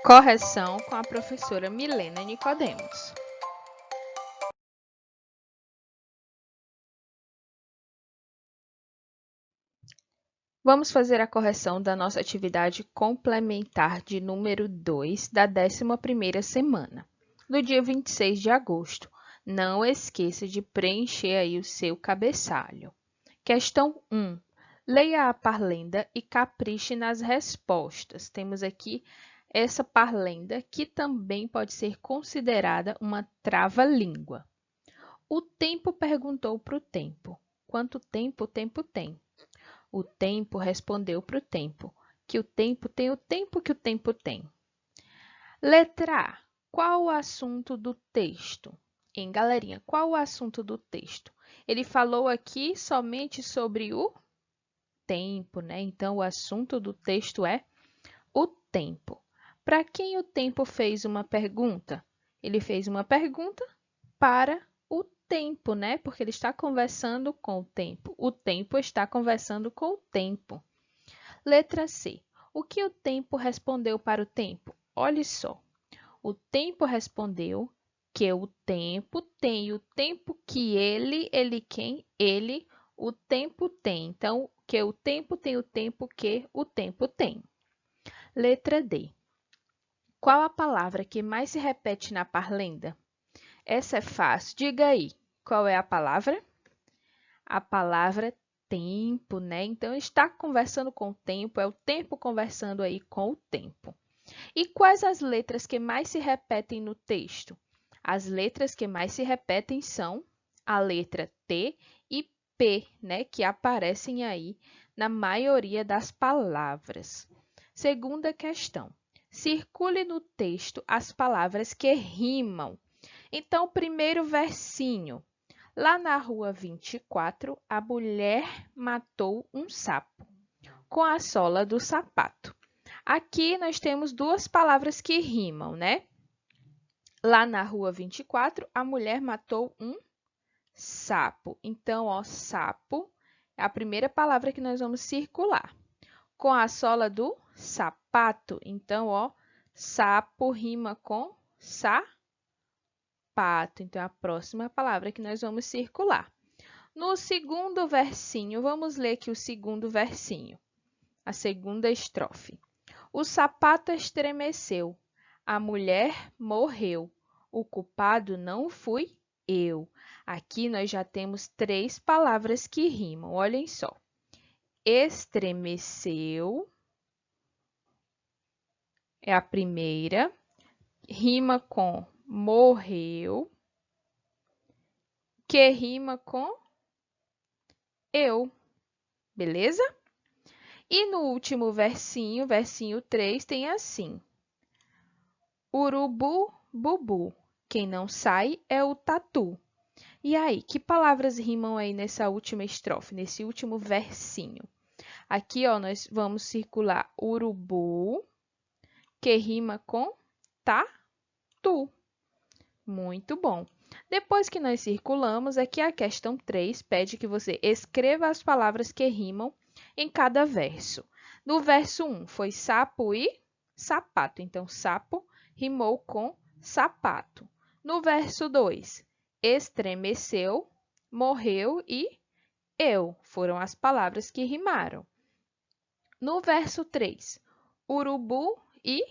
Correção com a professora Milena Nicodemos. Vamos fazer a correção da nossa atividade complementar de número 2 da 11ª semana, do dia 26 de agosto. Não esqueça de preencher aí o seu cabeçalho. Questão 1. Leia a parlenda e capriche nas respostas. Temos aqui essa parlenda, que também pode ser considerada uma trava-língua. O tempo perguntou para o tempo: quanto tempo o tempo tem? O tempo respondeu para o tempo que o tempo tem o tempo que o tempo tem. Letra A. Qual o assunto do texto? Galerinha, qual o assunto do texto? Ele falou aqui somente sobre o tempo, né? Então, o assunto do texto é o tempo. Para quem o tempo fez uma pergunta? Ele fez uma pergunta para o tempo, né? Porque ele está conversando com o tempo. O tempo está conversando com o tempo. Letra C. O que o tempo respondeu para o tempo? Olhe só. O tempo respondeu que o tempo tem o tempo que ele quem? Ele, o tempo tem. Então, que o tempo tem o tempo que o tempo tem. Letra D. Qual a palavra que mais se repete na parlenda? Essa é fácil. Diga aí, qual é a palavra? A palavra tempo, né? Então, está conversando com o tempo, é o tempo conversando aí com o tempo. E quais as letras que mais se repetem no texto? As letras que mais se repetem são a letra T e P, né? Que aparecem aí na maioria das palavras. Segunda questão. Circule no texto as palavras que rimam. Então, primeiro versinho. Lá na rua 24, a mulher matou um sapo com a sola do sapato. Aqui nós temos duas palavras que rimam, né? Lá na rua 24, a mulher matou um sapo. Então, ó, sapo é a primeira palavra que nós vamos circular. Com a sola do sapato. Então, ó, sapo rima com sapato. Então, é a próxima palavra que nós vamos circular. No segundo versinho, vamos ler aqui o segundo versinho, a segunda estrofe. O sapato estremeceu, a mulher morreu, o culpado não fui eu. Aqui nós já temos três palavras que rimam, olhem só. Estremeceu é a primeira, rima com morreu, que rima com eu, beleza? E no último versinho, versinho 3, tem assim. Urubu, bubu, quem não sai é o tatu. E aí, que palavras rimam aí nessa última estrofe, nesse último versinho? Aqui, ó, nós vamos circular urubu, que rima com tatu. Muito bom. Depois que nós circulamos, aqui a questão 3 pede que você escreva as palavras que rimam em cada verso. No verso 1 foi sapo e sapato. Então, sapo rimou com sapato. No verso 2, estremeceu, morreu e eu foram as palavras que rimaram. No verso 3, urubu e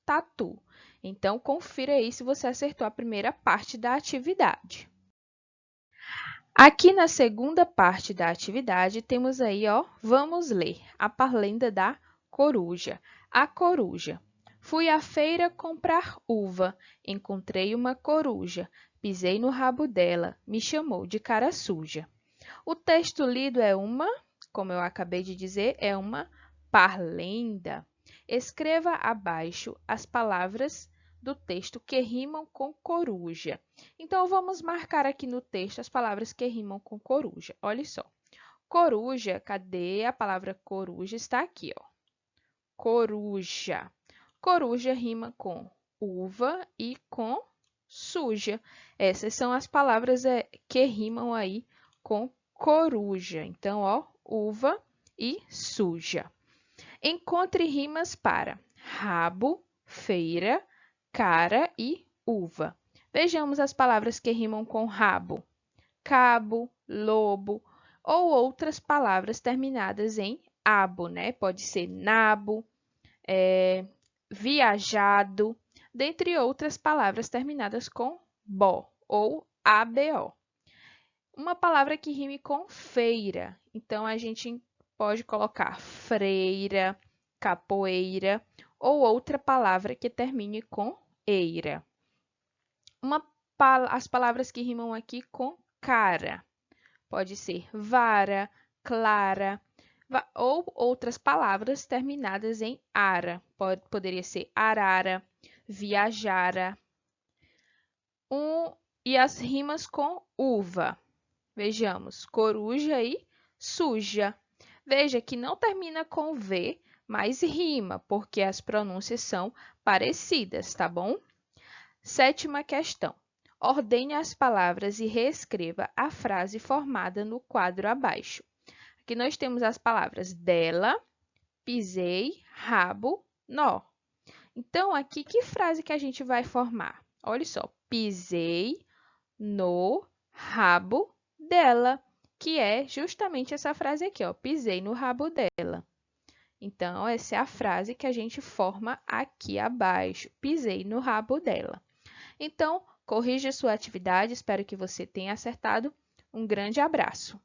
tatu. Então, confira aí se você acertou a primeira parte da atividade. Aqui na segunda parte da atividade, temos aí, ó, vamos ler a parlenda da coruja. A coruja. Fui à feira comprar uva, encontrei uma coruja, pisei no rabo dela, me chamou de cara suja. O texto lido é como eu acabei de dizer, é uma parlenda. Escreva abaixo as palavras do texto que rimam com coruja. Então, vamos marcar aqui no texto as palavras que rimam com coruja. Olha só. Coruja, cadê a palavra coruja? Está aqui, ó. Coruja. Coruja rima com uva e com suja. Essas são as palavras que rimam aí com coruja. Então, ó, uva e suja. Encontre rimas para rabo, feira, cara e uva. Vejamos as palavras que rimam com rabo: cabo, lobo ou outras palavras terminadas em abo, né? Pode ser nabo, viajado, dentre outras palavras terminadas com bo ou abo. Uma palavra que rime com feira, então a gente pode colocar freira, capoeira ou outra palavra que termine com eira. As palavras que rimam aqui com cara, pode ser vara, clara, ou outras palavras terminadas em ara. Poderia ser arara, viajara. E as rimas com uva. Vejamos, coruja e suja. Veja que não termina com V, mas rima, porque as pronúncias são parecidas, tá bom? Sétima questão. Ordene as palavras e reescreva a frase formada no quadro abaixo. Aqui nós temos as palavras dela, pisei, rabo, nó. Então, aqui, que frase que a gente vai formar? Olha só, pisei no rabo dela, que é justamente essa frase aqui, ó, pisei no rabo dela. Então, essa é a frase que a gente forma aqui abaixo, pisei no rabo dela. Então, corrija sua atividade, espero que você tenha acertado. Um grande abraço!